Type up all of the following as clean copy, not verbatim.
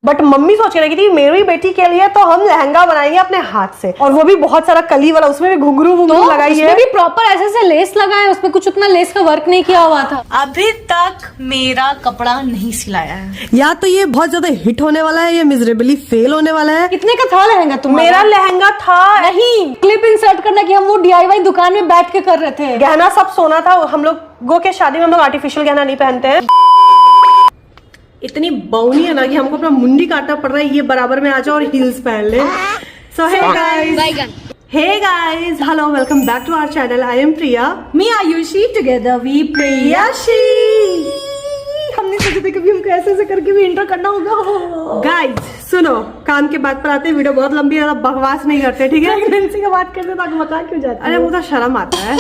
But mummy सोच रही थी मेरी बेटी के लिए तो हम लहंगा बनाएंगे अपने हाथ से, और वो भी बहुत सारा कली वाला, उसमें भी घुंघरू लगाई है, उसमें भी प्रॉपर ऐसे लेस लगा है, उसमें कुछ उतना लेस का वर्क नहीं किया हुआ था। अभी तक मेरा कपड़ा नहीं सिलाया है। या तो ये बहुत ज्यादा हिट होने वाला है, ये मिजरेबली फेल होने वाला है। कितने का था लहंगा तुम्हारा? मेरा लहंगा था नहीं, क्लिप इंसर्ट करना कि हम वो DIY दुकान में बैठ के कर रहे थे। गहना सब सोना था। हम लोगों के शादी में हम लोग आर्टिफिशियल गहना नहीं पहनते हैं। इतनी बौनी है ना कि हमको अपना मुंडी काटना पड़ रहा है, ये बराबर में आ जाओ और हील्स पहन ले। So hey guys, hello, welcome back to our channel. I am Priya, me Ayushi, together we Priyashi. हमने सोचा था कभी हमको ऐसे करके भी इंट्रो करना होगा। गाइस सुनो, काम के बात पर आते हैं। वीडियो बहुत लंबी है, बकवास नहीं करते, ठीक है? प्रेगनेंसी की बात करते तो बता क्यों जाते? अरे मुझे शर्म आता है।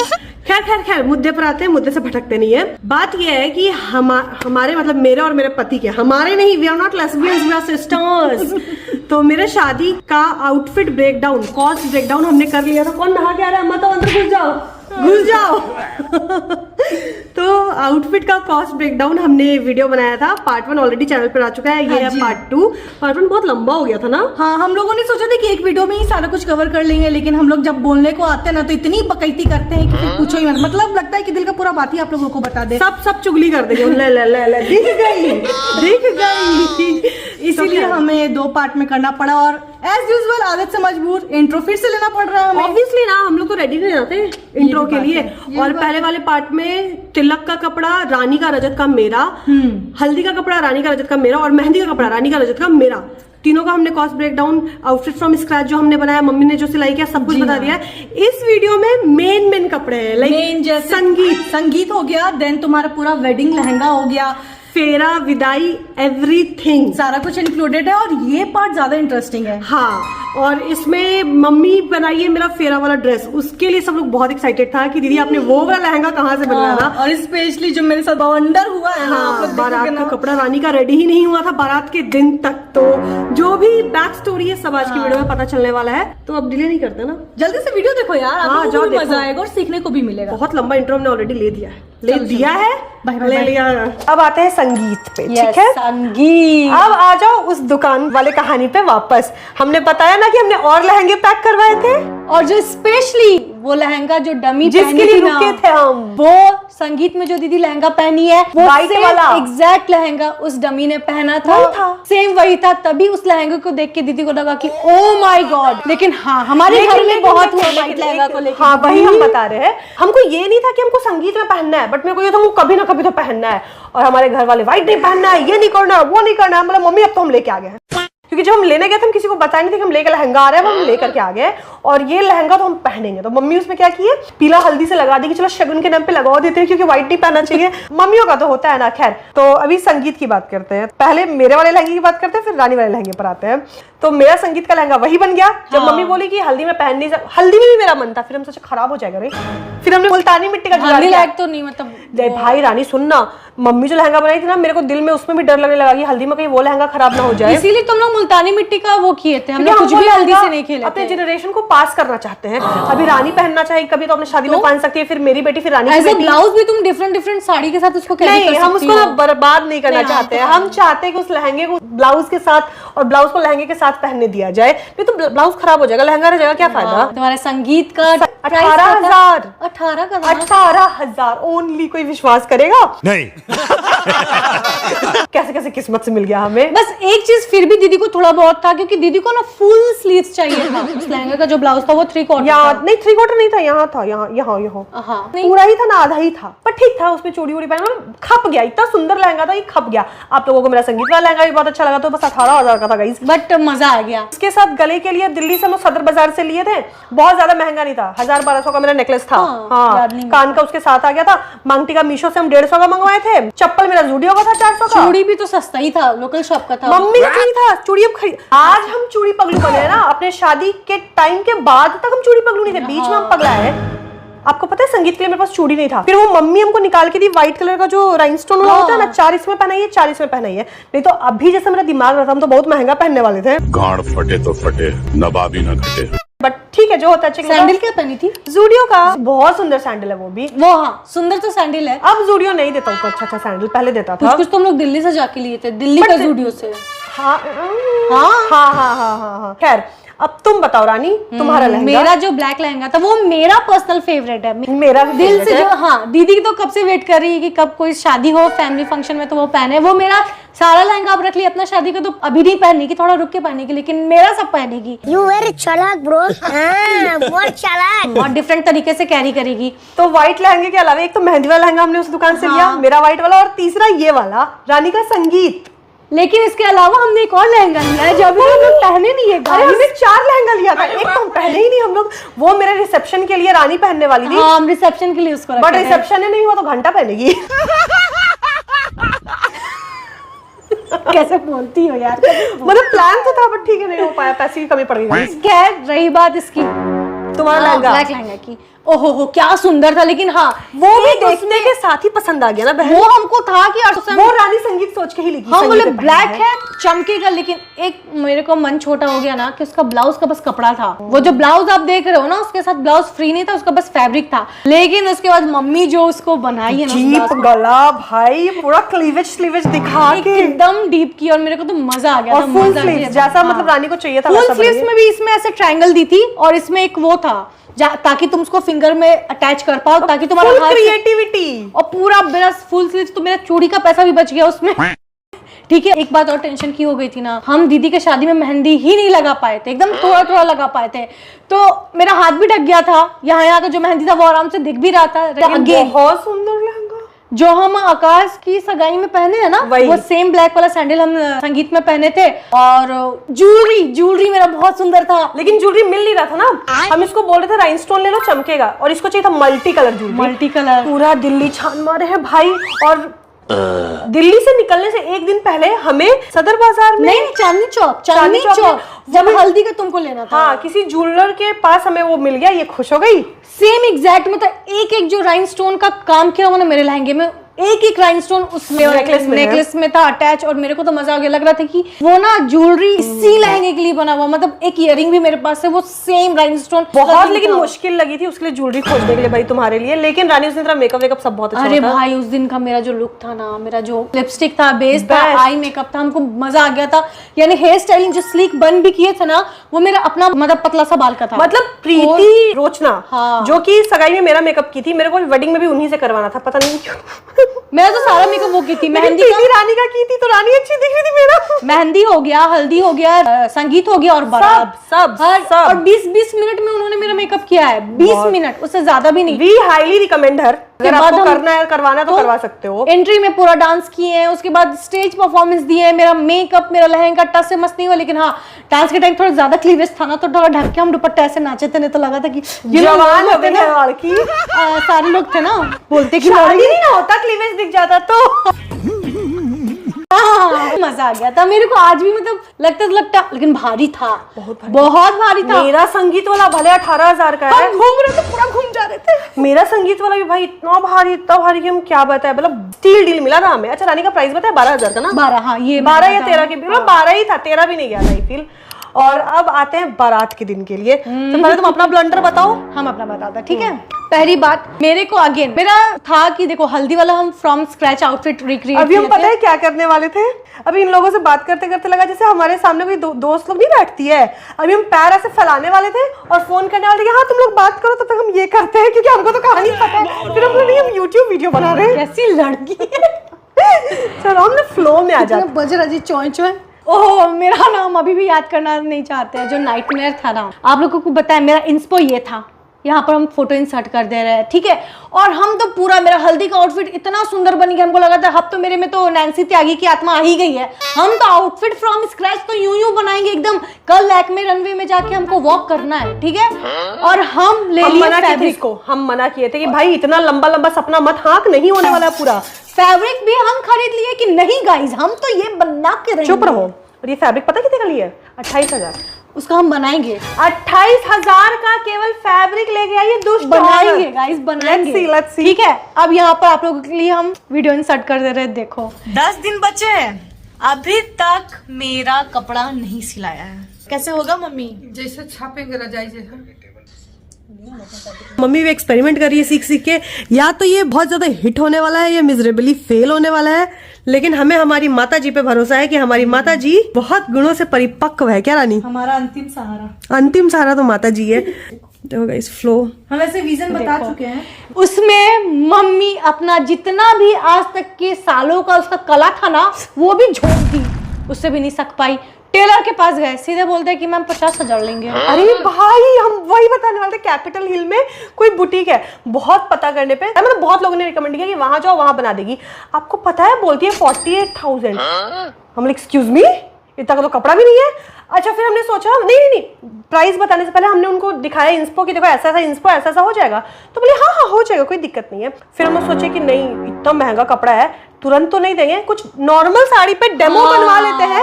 खैर मुद्दे पर आते हैं, मुद्दे से भटकते नहीं है। बात यह है कि हमारे मतलब मेरे और मेरे पति के, हमारे नहीं, we are not lesbians, we are sisters. तो मेरे शादी का आउटफिट ब्रेकडाउन, कॉस्ट ब्रेकडाउन हमने कर लिया था। कौन नहा के आ रहा है? मत अंदर घुस जाओ। तो आउटफिट का कॉस्ट ब्रेकडाउन हमने वीडियो बनाया था। पार्ट 1 ऑलरेडी चैनल पर आ चुका है। ये है पार्ट 2। पार्ट 1 बहुत लंबा हो गया था ना। हाँ, हम लोगों ने सोचा था कि एक वीडियो में ही सारा कुछ कवर कर लेंगे, लेकिन हम लोग जब बोलने को आते हैं ना तो इतनी बकैती करते हैं कि फिर पूछो ही मत। मतलब लगता है कि दिल का पूरा बात ही आप लोगों को बता दे। सब चुगली कर देंगे। ले दिख गई। इसीलिए हमें 2 पार्ट में करना पड़ा, और एज यूजुअल आदत से मजबूर इंट्रो फिर से लेना पड़ रहा है हमें। ऑब्वियसली ना, हम लोग तो रेडी नहीं रहते इंट्रो के लिए। और पहले वाले पार्ट में तिलक का कपड़ा रानी का रजत का मेरा, हल्दी का कपड़ा रानी का रजत का मेरा, और मेहंदी का कपड़ा रानी का रजत का मेरा। तीनों का हमने cost breakdown, outfit from scratch जो हमने बनाया, मम्मी ने जो सिलाई किया, सब कुछ बता दिया है। इस वीडियो में मेन कपड़े हैं, लाइक संगीत हो गया, देन तुम्हारा पूरा वेडिंग लहंगा हो गया, फेरा, विदाई, एवरीथिंग, सारा कुछ इंक्लूडेड है। और ये पार्ट ज्यादा इंटरेस्टिंग है। हाँ, और इसमें मम्मी बनाई है मेरा फेरा वाला ड्रेस। उसके लिए सब लोग बहुत एक्साइटेड था कि दीदी आपने वो वाला लहंगा कहाँ से बनवाया था। और स्पेशली जो मेरे साथ बवंडर हुआ है। हाँ, बारात का कपड़ा रानी का रेडी ही नहीं हुआ था बारात के दिन तक। तो जो भी बैक स्टोरी है सब आज की वीडियो में पता चलने वाला है। तो अब डिले नहीं करते ना, जल्दी से वीडियो देखो यार। आपको भी मजा आएगा और सीखने को भी मिलेगा। बहुत लंबा इंट्रो हमने ऑलरेडी ले दिया है। अब आते हैं संगीत पे, ठीक है? संगीत। अब आ जाओ उस दुकान वाले कहानी पे वापस। हमने बताया ना कि हमने और लहंगे पैक करवाए थे, और जो स्पेशली वो लहंगा जो डमी जिसके लिए रुके थे हम, वो संगीत में जो दीदी लहंगा पहनी है, वो वाइट वाला एग्जैक्ट लहंगा उस डमी ने पहना था। सेम वही था। तभी उस लहंगे को देख के दीदी को लगा कि ओ माय गॉड। लेकिन हाँ, हमारे घर में बहुत हुआ वाइट लहंगा को लेकर। हाँ, वही हम बता रहे हैं। हमको ये नहीं था कि हमको संगीत में पहनना है, बट मेरे को ये था कभी ना कभी तो पहनना है। और हमारे घर वाले व्हाइट नहीं पहनना है, ये नहीं करना है, वो नहीं करना है। मतलब मम्मी अब तो हम लेके आ गए हैं, क्योंकि जब हम लेने गए थे हम किसी को बताया नहीं था कि हम लेकर लहंगा आ रहा है, वो हम लेकर के आ गए। और ये लहंगा तो हम पहनेंगे। तो मम्मी उसमें क्या की है, पीला हल्दी से लगा दी कि चलो शगुन के नाम पे लगा देते हैं, क्योंकि व्हाइट नहीं पहनना चाहिए। मम्मियों का तो होता है ना। खैर, तो अभी संगीत की बात करते हैं। पहले मेरे वाले लहंगे की बात करते हैं, फिर रानी वाले लहंगे पर आते हैं। तो मेरा संगीत का लहंगा वही बन गया। जब मम्मी बोली कि हल्दी में पहन नहीं, हल्दी में भी मेरा मन था, फिर हम सोचे खराब हो जाएगा रे। फिर हमने मुल्तानी मिट्टी का जुगाड़ किया। तो नहीं, मतलब भाई रानी सुनना, मम्मी जो लहंगा बनाई थी ना, मेरे को दिल में उसमें भी डर लगने लगा कि हल्दी में कहीं वो लहंगा खराब ना हो जाए। इसीलिए तुम लोग मुल्तानी मिट्टी का वो किए थे। हमने कुछ भी हल्दी से नहीं खेले। अपने जनरेशन को पास करना चाहते हैं। अभी रानी पहनना चाहिए, कभी तो अपने शादी में पहन सकती है, फिर मेरी बेटी, फिर रानी की बेटी। ब्लाउज भी तुम डिफरेंट साड़ी के साथ उसको नहीं, हम उसको ना बर्बाद नहीं करना चाहते हैं। हम चाहते हैं कि उस लहंगे को ब्लाउज के साथ और ब्लाउज को लहंगे के साथ पहनने दिया जाए। नहीं तो ब्लाउज खराब हो जाएगा, लहंगा रह जाएगा, क्या फायदा? तुम्हारे संगीत का 18,000 ओनली। कोई विश्वास करेगा? नहीं। कैसे किस्मत से मिल गया हमें। बस एक चीज फिर भी दीदी को थोड़ा बहुत था, क्योंकि दीदी को ना फुल स्लीव्स चाहिए था। उस लहंगे का जो ब्लाउज था वो 3/4 नहीं, 3/4 नहीं था, यहाँ था, यहाँ पूरा ही था ना, आधा ही था। पर ठीक था, उसमें चूड़ी उड़ी पहना, खप गया। इतना सुंदर लहंगा था, ये खप गया। आप लोगों को मेरा संगीत वाला लहंगा भी बहुत अच्छा लगा। तो बस 18,000 का था गाइस, बट मजा आ गया। इसके साथ गले के लिए दिल्ली से हम सदर बाजार से लिए थे। बहुत ज्यादा महंगा नहीं था, 1000-1200 का मेरा नेकलेस था। हाँ, कान का उसके साथ आ गया था। मांगटी का मीशो से हम 150 का मंगवाए थे। चप्पल मेरा जूडियो का था 400 का। चूड़ी भी तो सस्ता ही था, लोकल शॉप का था। मम्मी का चूड़ी था, चूड़ी अब खरीद। आज हम चूड़ी पगलू बने हैं ना, अपने शादी के टाइम के बाद तक हम चूड़ी पगलू नहीं थे, बीच में हम पगला है। आपको पता है संगीत के लिए मेरे पास चूड़ी नहीं था। फिर वो मम्मी हमको निकाल के दी, व्हाइट कलर का जो राइनस्टोन होता है ना, 4 इसमें पहनाइए, 4 इसमें पहनाइए। नहीं तो अभी जैसे मेरा दिमाग रहता, हम तो बहुत महंगा पहनने वाले थे। गांड फटे तो फटे, नवाबी ना घटे। बट ठीक है, जो होता है। सैंडल क्या पहनी थी? जूडियो का बहुत सुंदर सैंडल है वो भी। वो हाँ, सुंदर तो सैंडल है। अब जूडियो नहीं देता, अच्छा सैंडल पहले देता था। कुछ तो हम लोग दिल्ली से जाके लिए थे, दिल्ली का जूडियो से। हाँ हाँ हाँ हाँ हाँ। खैर अब तुम बताओ रानी, तुम्हारा लहंगा। मेरा जो ब्लैक लहंगा था वो मेरा पर्सनल फेवरेट है, मेरा भी दिल favorite से है। जो, हाँ दीदी तो कब से वेट कर रही है कि कब कोई शादी हो फैमिली फंक्शन में तो वो पहने। वो मेरा सारा लहंगा अब रख लिया अपना शादी का, तो अभी नहीं पहनेगी, थोड़ा रुक के पहनेगी, लेकिन मेरा सब पहनेगी। You very चालाक ब्रो, बहुत चालाक। बहुत डिफरेंट तरीके से कैरी करेगी। तो व्हाइट लहंगे के अलावा एक तो मेहंदी वाला लहंगा हमने उस दुकान से लिया, मेरा व्हाइट वाला, और तीसरा ये वाला रानी का संगीत। लेकिन इसके अलावा हमने एक और लहंगा लिया है जो अभी हम लोग पहने नहीं है। अरे हमने 4 लहंगा लिया था, एक तो हम पहने ही नहीं हम लोग। वो मेरे रिसेप्शन के लिए रानी पहनने वाली थी, हाँ हम रिसेप्शन के लिए उसको बट रखे थे। रिसेप्शन नहीं हुआ तो घंटा पहनेगी। कैसे बोलती हो यार। मतलब प्लान तो था बट ठीक है नहीं हो पाया, पैसे की कमी पड़ गई। खैर रही बात इसकी तुम्हारा लहंगा ब्लैक लहंगा की, ओहो हो क्या सुंदर था। लेकिन हाँ वो भी देखने के साथ ही पसंद आ गया ना बहन। वो हमको था कि वो रानी संगीत सोच के ही लिखी। हम बोले ब्लैक है चमकेगा, लेकिन एक मेरे को मन छोटा हो गया ना कि उसका ब्लाउज का बस कपड़ा था। वो जो ब्लाउज आप देख रहे हो ना उसके साथ ब्लाउज फ्री नहीं था, उसका बस फैब्रिक था। लेकिन उसके बाद मम्मी जो उसको बनाई है ना डीप गला भाई, पूरा क्लीवेज स्लीवेज दिखा के एकदम डीप की, और मेरे को तो मजा आ गया और था। फुल मजा आ स्लीव्स गया था। जैसा मतलब रानी को चाहिए था फुल वैसा स्लीव्स बनाइए। में भी इसमें ऐसे ट्रायंगल दी थी और इसमें एक वो था ताकि तुम उसको फिंगर में अटैच कर पाओ, ताकि तुम्हारा फुल हाथ क्रिएटिविटी। और पूरा मेरा फुल स्लीव्स तो मेरा चूड़ी का पैसा भी बच गया उसमें। ठीक है, एक बात और टेंशन की हो गई थी ना, हम दीदी के शादी में मेहंदी ही नहीं लगा पाए थे, एकदम थोड़ा थोड़ा लगा पाए थे, तो मेरा हाथ भी ढक गया था। यहाँ का जो मेहंदी था वो आराम से दिख भी रहा था। Again, बहुत सुंदर लहंगा जो हम आकाश की सगाई में पहने हैं ना, वो सेम ब्लैक वाला सैंडल हम संगीत में पहने थे। और ज्वेलरी मेरा बहुत सुंदर था, लेकिन ज्वेलरी मिल नहीं रहा था ना। हम इसको बोल रहे थे राइनस्टोन ले लो चमकेगा, और इसको चाहिए था multi colour jewellery. Multi colour पूरा दिल्ली छान मारे हैं भाई। और दिल्ली से निकलने से एक दिन पहले हमें सदर बाजार में नहीं चांदनी चौक जब हल्दी का तुमको लेना था, हाँ किसी ज्वेलर के पास हमें वो मिल गया, ये खुश हो गई। सेम एग्जैक्ट मतलब एक जो राइनस्टोन का काम किया हुआ ना मेरे लहंगे में, एक राइनस्टोन उसमें नेकलेस में था अटैच। और मेरे को तो मजा आ गया, लग रहा था कि वो ना ज्वेलरी इसी लहंगे के लिए बना हुआ। मतलब एक इयरिंग भी मेरे पास है वो सेम राइनस्टोन। बहुत लेकिन मुश्किल लगी थी उसके लिए ज्वेलरी खोजने के लिए भाई तुम्हारे लिए। लेकिन रानी उसने तेरा मेकअप वेकअप सब बहुत अच्छा अरे था। भाई उस दिन का मेरा जो लुक था ना, मेरा जो लिपस्टिक था, बेस था, आई मेकअप था, हमको मजा आ गया था। यानी हेयर स्टाइलिंग जो स्लीक बन भी किए थे ना, वो मेरा अपना मतलब पतला सा बाल का था। मतलब प्रीति रोचना, हाँ। जो कि सगाई में मेरा मेकअप की थी, मेरे को वेडिंग में भी उन्हीं से करवाना था, पता नहीं क्यों। मैं तो सारा मेकअप वो की थी। मेहंदी प्रीति रानी का की थी तो रानी अच्छी दिख रही थी मेरा। मेहंदी हो गया, हल्दी हो गया, संगीत हो गया और बारात सब और 20-20 मिनट में उन्होंने मेरा मेकअप किया है। 20 मिनट, उससे ज्यादा भी नहीं। वी हाईली रिकमेंड हर, अगर आपको करना है करवाना तो करवा सकते हो। एंट्री में पूरा डांस किए हैं, उसके बाद स्टेज परफॉर्मेंस दिए हैं। मेरा मेकअप, मेरा लहंगा टच से मस्त नहीं हुआ, लेकिन हाँ डांस के टाइम थोड़ा ज्यादा क्लीवेज था ना, तो थोड़ा ढक के हम दुपट्टे ऐसे नाचे थे, नहीं तो लगा था कि ये जवान हो गए ना लड़की। सारे लोग थे ना बोलते कि शादी नहीं ना होता, क्लीवेज दिख जाता तो। हाँ, मजा आ गया था मेरे को। आज भी मतलब लगता लेकिन भारी था, बहुत भारी था। मेरा संगीत वाला भले 18,000 का है, हम घूम रहे थे, पूरा घूम जा रहे थे। मेरा संगीत वाला भी भाई इतना भारी कि हम क्या बताए। मतलब स्टील डील मिला था हमें। अच्छा रानी का प्राइस बताया 12,000 का ना? 12, हाँ ये 12 या 13 के, 12 ही था, 13 भी नहीं गया था आई फील। और अब आते हैं बारात के दिन के लिए। तो पहले तुम अपना ब्लंडर बताओ। हम अपना बताते, ठीक है। पहली बात मेरे को अगेन मेरा था कि देखो हल्दी वाला हम फ्रॉम स्क्रैच आउटफिट रिक्रिएट अभी हम पता है क्या करने वाले थे। अभी इन लोगों से बात करते करते लगा जैसे हमारे सामने कोई दोस्त लोग नहीं बैठती है। अभी हम पैर ऐसे फैलाने वाले थे और फोन करने वाले थे कि हाँ तुम लोग बात करो, तब तक हम ये करते हैं क्योंकि हमको तो कहानी पता है। फिर हम बोले हम यूट्यूब वीडियो बना रहे हैं। कैसी लड़की चलो हमने फ्लो में आ जाते। बज रहा जी चोय। ओह मेरा नाम अभी भी याद करना नहीं चाहते हैं, जो नाइटमेयर था ना, आप लोगों को बताया मेरा इंस्पो ये था। यहाँ पर हम फोटो इंसर्ट कर दे रहे हैं, ठीक है। और हम तो पूरा मेरा हल्दी का आउटफिट इतना सुंदर बन गया, हमको लगा था अब तो मेरे में तो नैन्सी त्यागी की आत्मा आ ही गई है। हम तो आउटफिट फ्रॉम स्क्रैच तो यूं बनाएंगे एकदम। कल लैक्मे रनवे में जाके हमको वॉक करना है, ठीक है। और हम ले लिए फैब्रिक को, हम मना किए थे कि भाई इतना लंबा सपना मत हाँक, नहीं होने वाला पूरा। फैब्रिक भी हम खरीद लिए कि नहीं गाइज हम तो ये बना के रहेंगे। चुप रहो। और ये फैब्रिक पता कितने का लिया है? 28,000। उसका हम बनाएंगे। 28,000 का केवल फैब्रिक लेके आइए, दुष्ट बनाएंगे गाइस, बनाएंगे। Let's see. ठीक है, अब यहाँ पर आप लोगों के लिए हम वीडियो इंसर्ट कर दे रहे हैं, देखो। 10 दिन बचे हैं, अभी तक मेरा कपड़ा नहीं सिलाया है। कैसे होगा मम्मी? जैसे छापेंगे रजाई जैसा। मम्मी भी एक्सपेरिमेंट कर रही है सीख के। या तो ये बहुत ज्यादा हिट होने वाला है या मिजरेबली फेल होने वाला है, लेकिन हमें हमारी माता जी पे भरोसा है कि हमारी माता जी बहुत गुणों से परिपक्व है। क्या रानी? हमारा अंतिम सहारा। अंतिम सहारा तो माता जी है। देखो गाइस फ्लो हम ऐसे विजन बता चुके हैं। उसमें मम्मी अपना जितना भी आज तक के सालों का उसका कला था ना, वो भी झोंक दी, उससे भी नहीं सक पाई। टेलर के पास गए, सीधे बोलते हैं कि मैम 50,000 लेंगे। अरे भाई हम वही बताने वाले थे, कैपिटल हिल में कोई बुटीक है, बहुत पता करने पे मतलब बहुत लोगों ने रिकमेंड किया कि वहां जाओ वहां बना देगी। आपको पता है बोलती है 48,000। हम एक्सक्यूज मी, इतना का तो कपड़ा भी नहीं है। अच्छा फिर हमने सोचा नहीं प्राइस बताने से पहले हमने उनको दिखाया इंस्पो कि देखो ऐसा ऐसा इंस्पो ऐसा ऐसा हो जाएगा, तो बोले हाँ हो जाएगा कोई दिक्कत नहीं है। फिर हम सोचे कि नहीं इतना महंगा कपड़ा है तुरंत तो नहीं देंगे, कुछ नॉर्मल साड़ी पे डेमो बनवा लेते हैं।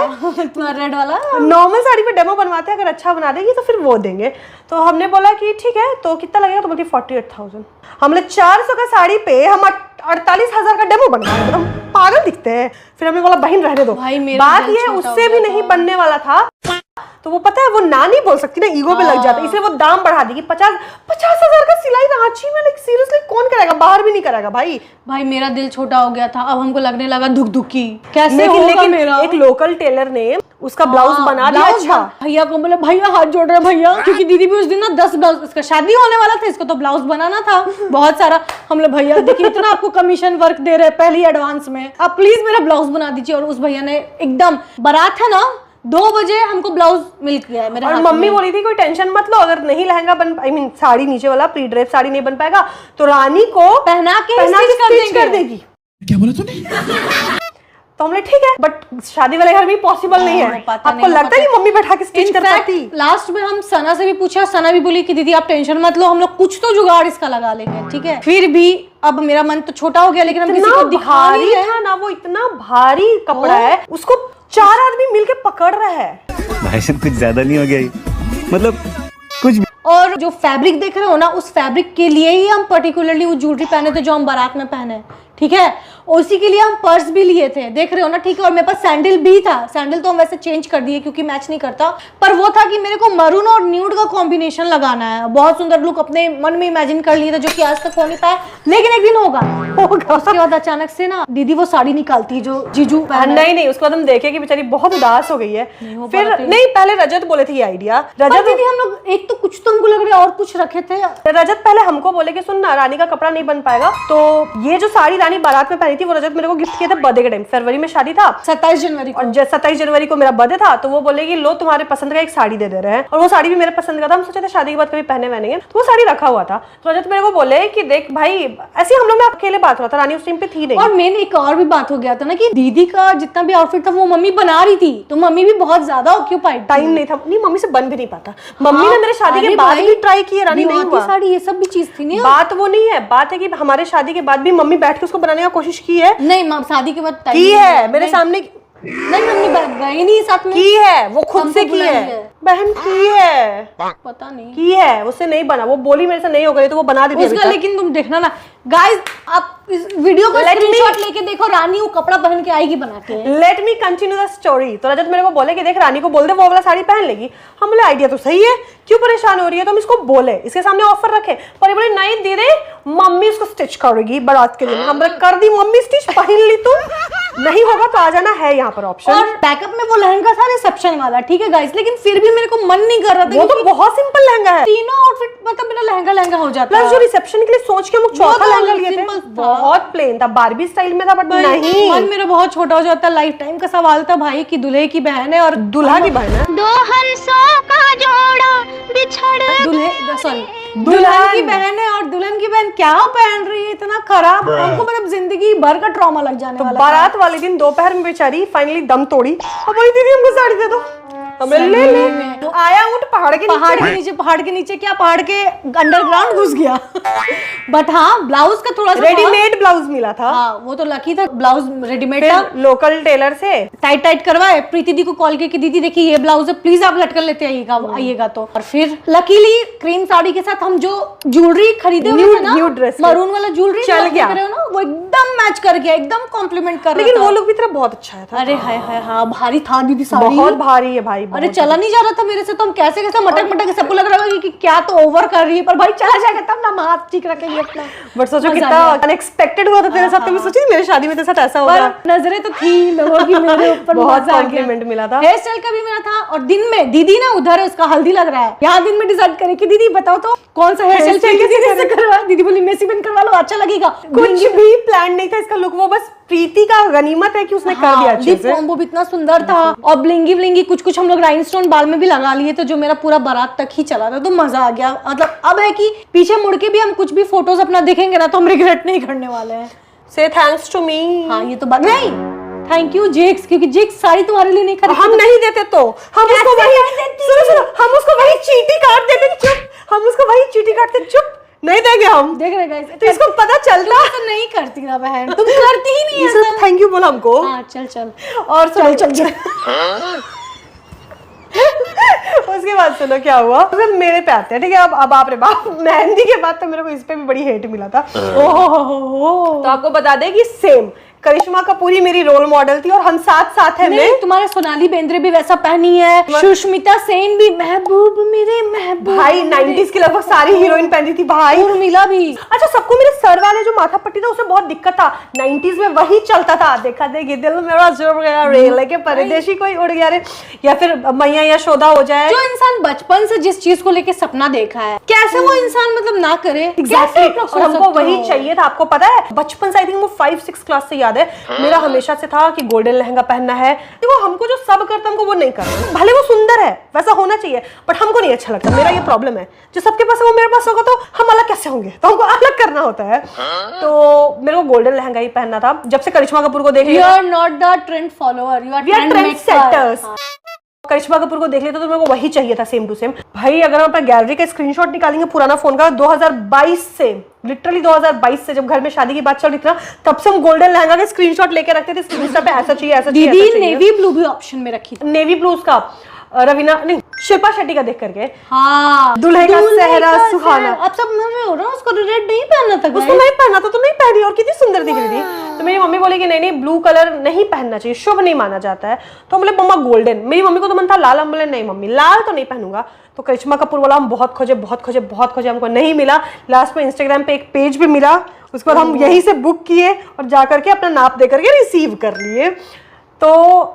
रेड वाला नॉर्मल साड़ी पे डेमो बनवाते हैं, अगर अच्छा बना देगी तो फिर वो देंगे। तो हमने बोला कि ठीक है तो कितना लगेगा, तो बोलती 48,000। हमने 400 का साड़ी पे हम 48,000 का डेमो बनवा रहे, हम पागल दिखते हैं। फिर हमने बोला बहन रहने दो, भाई मेरा बात दिल ये छोटा उससे हो भी गया नहीं था। बनने वाला था। तो वो पता है वो ना नहीं बोल सकती ना, ईगो पे लग जाता है, इसलिए वो दाम बढ़ा देगी। 50,000 का सिलाई रांची में, लाइक सीरियसली कौन करेगा, बाहर भी नहीं करेगा भाई। भाई मेरा दिल छोटा हो गया था, अब हमको लगने लगा दुख दुखी कैसे लेकिन होगा मेरा। एक लोकल टेलर ने उसका ब्लाउज बना दिया। अच्छा भैया को बोले भैया हाथ जोड़ रहे भैया, क्योंकि दीदी भी उस दिन ना 10 ब्लाउज, इसका शादी होने वाला था, इसको तो ब्लाउज बनाना था बहुत सारा। हम लोग भैया देखिए इतना आपको कमीशन वर्क दे रहे हैं पहले एडवांस में, आप प्लीज मेरा ब्लाउज बना दीजिए। और उस भैया ने एकदम, बारात है ना 2 बजे हमको ब्लाउज मिल गया है मेरे और हाथ मम्मी में। बोली थी कोई टेंशन मत लो, अगर नहीं लहंगा बन साड़ी नीचे वाला प्री ड्रेस साड़ी नहीं बन पाएगा तो रानी को पहना के स्टिच कर देगी। क्या बोला तूने? तो हमने ठीक है, बट शादी वाले घर में पॉसिबल नहीं है। आपको लगता है कि मम्मी बैठा के स्टिच कर पाती? लास्ट में हम सना से भी पूछा, सना भी बोली कि दीदी आप टेंशन मत लो, हम लोग कुछ तो जुगाड़ इसका लगा लेंगे, ठीक है। फिर भी अब मेरा मन तो छोटा हो गया, लेकिन हम किसी को दिखा नहीं रहे था ना, वो इतना भारी कपड़ा है, उसको 4 आदमी मिलके पकड़ रहे हैं। भाई साहब कुछ ज्यादा नहीं हो गया ये? मतलब कुछ भी। और जो फैब्रिक देख रहे हो ना, उस फैब्रिक के लिए ही हम पर्टिकुलरली वो ज्वेलरी पहने थे जो हम बारात में पहने, ठीक है। उसी के लिए हम पर्स भी लिए थे, देख रहे हो ना, ठीक है। और मेरे पास सैंडल भी था, सैंडल तो हम वैसे चेंज कर दिए क्योंकि मैच नहीं करता, पर वो था कि मेरे को मरून और न्यूड का कॉम्बिनेशन लगाना है। बहुत सुंदर लुक अपने मन में इमेजिन कर लिए थे, जो कि आज तक हो नहीं पाया, लेकिन एक दिन होगा। उसके बाद अचानक से ना दीदी वो साड़ी निकालती जो जीजू नहीं उसके बाद हम देखे कि बेचारी बहुत उदास हो गई है। फिर नहीं पहले रजत बोले थे ये आइडिया, रजत दीदी हम लोग एक तो कुछ तो हमको लग रहा है और कुछ रखे थे। रजत पहले हमको बोले कि सुन ना रानी का कपड़ा नहीं बन पाएगा, तो ये जो साड़ी रानी बारात में पहनी थी वो रजत मेरे को गिफ्ट किया था बर्थडे के टाइम, फरवरी में शादी था 27 जनवरी को, और 27 जनवरी को मेरा बर्थडे था। तो वो बोले कि लो तुम्हारे पसंद का एक साड़ी दे रहे हैं, और वो साड़ी भी मेरे पसंद का था। हम सोचे थे शादी के बाद कभी पहने वहनेंगे, तो वो साड़ी रखा हुआ था। तो रजत मेरे को बोले कि देख भाई, ऐसे हम लोग में अकेले बात हो रहा था, रानी उस टाइम पे थी नहीं। और मेन एक और भी बात हो गया था ना कि दीदी का जितना भी आउटफिट था वो मम्मी बना रही थी, तो मम्मी भी बहुत ज्यादा ऑक्यूपाइड, टाइम नहीं था, नहीं मम्मी से बन भी नहीं पाता। मम्मी ने मेरे शादी के बाद भी ट्राई की, रानी नहीं हुआ। साड़ी ये सब भी चीज थी नहीं, बात वो नहीं है, बात है कि हमारे शादी के बाद भी मम्मी बैठ के उसको बनाने की कोशिश की है। नहीं शादी के बाद की है मेरे सामने, नहीं मम्मी गई नहीं साथ में, की है वो खुद से की है बहन, की है पता नहीं की है, उससे नहीं बना। वो बोली मेरे से नहीं हो गई तो वो बना देती उसका। लेकिन तुम देखना ना गाइस, आप इस वीडियो को स्क्रीनशॉट लेके देखो, रानी वो कपड़ा पहन के आएगी बना के। Let me continue the story. तो रजत मेरे को बोले कि देख रानी को बोल दे वो वाला साड़ी पहन लेगी। हम बोले आइडिया तो सही है, क्यों परेशान हो रही है, तो हम इसको बोले, इसके सामने ऑफर रखे, पर ये बोले नहीं दीदी मम्मी उसको स्टिच करेगी बारात के दिन। हम कर दी मम्मी स्टिच, पहन ली तू, नहीं होगा तो आ जाना है यहाँ पर ऑप्शन। और बैकअप में वो लहंगा था रिसेप्शन वाला, ठीक है गाइस, लेकिन फिर भी मेरे को मन नहीं कर रहा था, वो तो बहुत सिंपल लहंगा है, तीनों आउटफिट मतलब मेरा लहंगा हो जाता है। प्लस जो रिसेप्शन के लिए सोच के हम चौथा लहंगा लिए थे, बहुत प्लेन था, बारबी स्टाइल में था, बट नहीं, मन मेरा बहुत छोटा हो जाता है। लाइफ टाइम का सवाल था भाई कि दूल्हे की बहन है और दूल्हा की बहन है, दो हंसों का जोड़ा बिछड़ दुल्हे सॉरी दुल्हन की बहन है, और दुल्हन की बहन क्या पहन रही है इतना खराब, हमको मतलब जिंदगी भर का ट्रॉमा लग जाने वाला। बारात वाले दिन दोपहर में बेचारी फाइनली दम तोड़ी, अब बोली दीदी हमको साड़ी दे दो, हमें ले ले। आया ऊँट पहाड़ के नीचे क्या पहाड़ के अंडरग्राउंड घुस गया। बट हाँ ब्लाउज का थोड़ा सा रेडीमेड ब्लाउज मिला था। हाँ वो तो लकी था, ब्लाउज रेडीमेड था, लोकल टेलर से टाइट करवाए। प्रीति दी को कॉल करके दीदी देखिए ये ब्लाउज है, प्लीज आप लटकन लेते आइएगा। तो और फिर लकीली क्रीम साड़ी के साथ हम जो ज्वेलरी खरीदे हुए थे ना, न्यू ड्रेस मरून वाला ज्वेलरी चल गया ना, वो एकदम एकदम मैच कर गया, एकदम कॉम्प्लीमेंट कर रहा लेकिन था। वो लोग भी तेरा बहुत अच्छा है था। अरे हाय हाय हाँ, भारी था दीदी साड़ी, बहुत भारी है भाई, अरे चला नहीं जा रहा था मेरे से, तो हम कैसे कैसे मटक मटक, सबको लग रहा था कि क्या तो ओवर कर रही है, पर भाई चला जाएगा तब ना, हम हाथ ठीक रखेंगे अपना। बट सोचो मजा कितना आ गया। अनएक्सपेक्टेड हुआ था तेरे साथ, कभी सोची थी मेरी शादी में तेरे साथ ऐसा होगा? पर नजरें तो थी लोगों की मेरे ऊपर, बहुत मजा आ गया। कॉम्प्लीमेंट मिला था। हेयर स्टाइल का भी मेरा था, और दिन में दीदी ना उधर है, उसका हल्दी लग रहा है, यहाँ दिन में डिसाइड करे कि दीदी बताओ तो कौन सा हेयर स्टाइल चाहिए, किसी से करवा। दीदी बोली मेसी बिन करवा लो, अच्छा लगेगा। कुछ भी प्लान नहीं था इसका लुक, वो बस प्रीति का गनीमत है कि उसने कर दिया अच्छे से। कॉम्बो भी इतना सुंदर था, और ब्लिंगी ब्लिंगी कुछ हम लोग राइनस्टोन बाल में भी लगा लिए थे, जो मेरा पूरा बारात तक ही चला था, तो मजा आ गया। मतलब अब है कि पीछे मुड़ के भी हम कुछ भी फोटोज अपना देखेंगे ना, तो हम रिग्रेट नहीं करने वाले हैं। से थैंक्स टू मी। हाँ ये तो बात नहीं, थैंक यू जेक्स, क्योंकि जेक्स साड़ी तुम्हारे लिए नहीं खरीदी। हम नहीं देते तो हम उसको वही, सुनो हम उसको वही चीटी काट देते, चुप, हम उसको वही चीटी काटते, चुप, नहीं देंगे हम। देख रहे गाइस, तो इसको पता चलता तो नहीं करती ना बहन, तुम करती ही नहीं है। थैंक यू बोला हमको। हाँ चल चल, और सुनो, चल उसके बाद सुनो क्या हुआ, फिर मेरे पे आते हैं, ठीक है। अब बाप रे बाप, मेहंदी के बाद तो मेरे को इस पे भी बड़ी हेट मिला था। ओहो, तो आपको बता दें कि सेम करिश्मा कपूरी मेरी रोल मॉडल थी, और हम साथ साथ हैं। नहीं तुम्हारे सोनाली बेंद्रे भी वैसा पहनी है, सुष्मिता सेन भी, महबूब मेरे महबूब भाई 90s की लगभग सारी हीरोइन पहनती थी भाई। उर्मिला भी। अच्छा, सबको मेरे सर वाले जो माथा पट्टी था उसमें बहुत दिक्कत था, 90s में वही चलता था, देखा देखी दिल मेरा जुड़ गया रे, लेके परदेशी कोई उड़ गया रे, या फिर मैया यशोदा हो जाए। जो इंसान बचपन से जिस चीज को लेके सपना देखा है, कैसे वो इंसान मतलब ना करे। Exactly. और हमको वही चाहिए था। आपको पता है बचपन से, आई थिंक वो 5-6 क्लास से याद है, मेरा हमेशा से था कि गोल्डन लहंगा पहनना है। देखो हमको जो सब करता हमको वो नहीं करना, भले वो सुंदर है वैसा होना चाहिए, बट हमको नहीं अच्छा लगता। मेरा ये प्रॉब्लम है, जो सबके पास है वो मेरे पास होगा तो हम अलग कैसे होंगे, तो हमको अलग करना होता है। तो मेरे को गोल्डन लहंगा ही पहनना था। जब से करिश्मा कपूर को देख यू लिया, are not the trend follower, you are trend setters. Karishma Kapoor को देख लेते तो मेरे को वही चाहिए था, सेम टू सेम। भाई अगर हम अपना गैलरी का स्क्रीनशॉट निकालेंगे पुराना फोन का, 2022 से, लिटरली 2022 से, जब घर में शादी की बात चल रही थी ना, तब से हम गोल्डन लहंगा के स्क्रीनशॉट लेके रखते थे, इंस्टा पे ऐसा चाहिए, ऐसा चाहिए। दीदी नेवी ब्लू भी ऑप्शन में रखी थी। नेवी ब्लू उसका रवीना नहीं, शिल्पा शेट्टी का देख करके, हाँ दुल्हे का सेहरा सुहाना। अब सब मर रहे हो ना, उसको रेड नहीं पहनना था, उसको नहीं पहना था तो नहीं पहनी, और कितनी सुंदर दिख रही थी। तो मेरी मम्मी बोली कि नहीं नहीं, ब्लू कलर नहीं पहनना चाहिए, शुभ नहीं माना जाता है। तो हम बोले मम्मा गोल्डन। मेरी मम्मी को तो मन था लाल, हम बोले नहीं मम्मी लाल तो नहीं पहनूंगा। तो करिश्मा कपूर वाला हम बहुत खोजे, हमको नहीं मिला। लास्ट में इंस्टाग्राम पे एक पेज भी मिला, उसके बाद हम यहीं से बुक किए और जाकर के अपना नाप दे करके रिसीव कर लिए। तो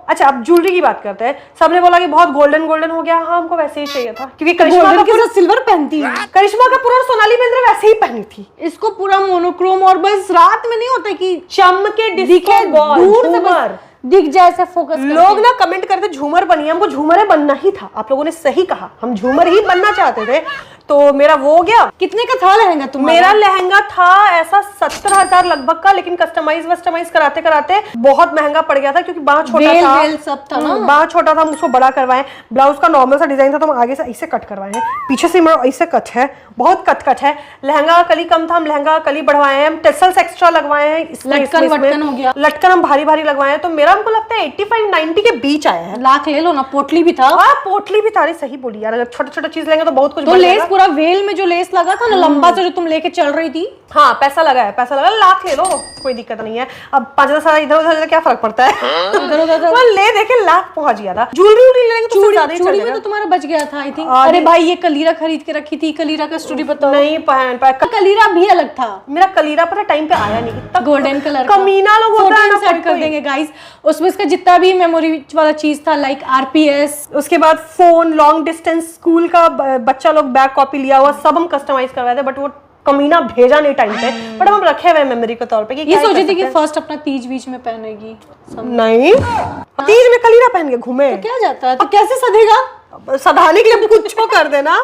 अच्छा, अब ज्वेलरी की बात करते हैं। सबने बोला कि बहुत गोल्डन गोल्डन हो गया, हाँ हमको वैसे ही चाहिए था, क्योंकि करिश्मा कपूर सिल्वर पहनती है, करिश्मा कपूर और सोनाली बेंद्रे वैसे ही पहनी थी। इसको पूरा मोनोक्रोम, और बस रात में नहीं होता कि चमके दिखे दूर से बस दिख जाए, ऐसे फोकस लोग ना कमेंट करते झूमर बनिए, हमको झूमर बनना ही था। आप लोगों ने सही कहा, हम झूमर ही बनना चाहते थे। तो मेरा वो हो गया। कितने का था लहंगा तुम्हारा? मेरा लहंगा था ऐसा 70,000 लगभग का, लेकिन कस्टमाइज कराते कराते बहुत महंगा पड़ गया था, क्योंकि बाँह छोटा वेल, था, वेल सब था ना। बाँह छोटा था, हम उसको बड़ा करवाए। ब्लाउज का नॉर्मल सा डिजाइन था, तो हम आगे से ऐसे कट करवाए हैं, पीछे से मेरा ऐसे कट है, बहुत कट है। लहंगा का कली कम था, हम लहंगा कली बढ़वाए हैं, हम टेसल्स एक्स्ट्रा लगवाए हैं, लटकन वटकन हो गया, लटकन हम भारी भारी लगवाए हैं। तो मेरा हमको लगता है 85-90 के बीच आया है। लाख ले लो ना, पोटली भी था। पोटली भी तारी सही बोली यार, अगर छोटा छोटा चीज लेंगे तो बहुत कुछ तो लेस पूरा वेल में जो लेस लगा था ना लंबा सा, जो तुम लेके चल रही थी, हाँ पैसा लगा है, पैसा लगा, लाख ले लो कोई दिक्कत नहीं है। अब 5-10 हजार इधर उधर क्या फर्क पड़ता है, इधर उधर वो ले देखे लाख पहुंच गया था। ज्वेलरी लेंगे तो ज्यादा ही चूड़ी चलेगा। में तो तुम्हारा बच गया था आई थिंक। अरे भाई ये कलीरा खरीद के रखी थी, कलीरा का स्टोरी बताओ। नहीं पहन पाया, कलीरा भी अलग था, मेरा कलीरा पर टाइम पे आया नहीं, इतना गोल्डन कलर कमीना लोग होता है ना, सेट कर देंगे गाइस। उसमें इसका जितना भी मेमोरी वाला चीज था, लाइक आरपीएस, उसके बाद फोन, लॉन्ग डिस्टेंस स्कूल का बच्चा लोग बैक कॉपी लिया हुआ, सब हम कस्टमाइज करवाए थे, बट वो कमीना भेजा नहीं टाइम पे, बट हम रखे हुए मेमोरी के तौर पे। ये सोची थी कि फर्स्ट अपना तीज बीच में पहनेगी, नहीं तीज में कलीरा पहन के घूमे, तो क्या जाता है, तो कैसे सधेगा, सधाने के लिए कुछ कर देना।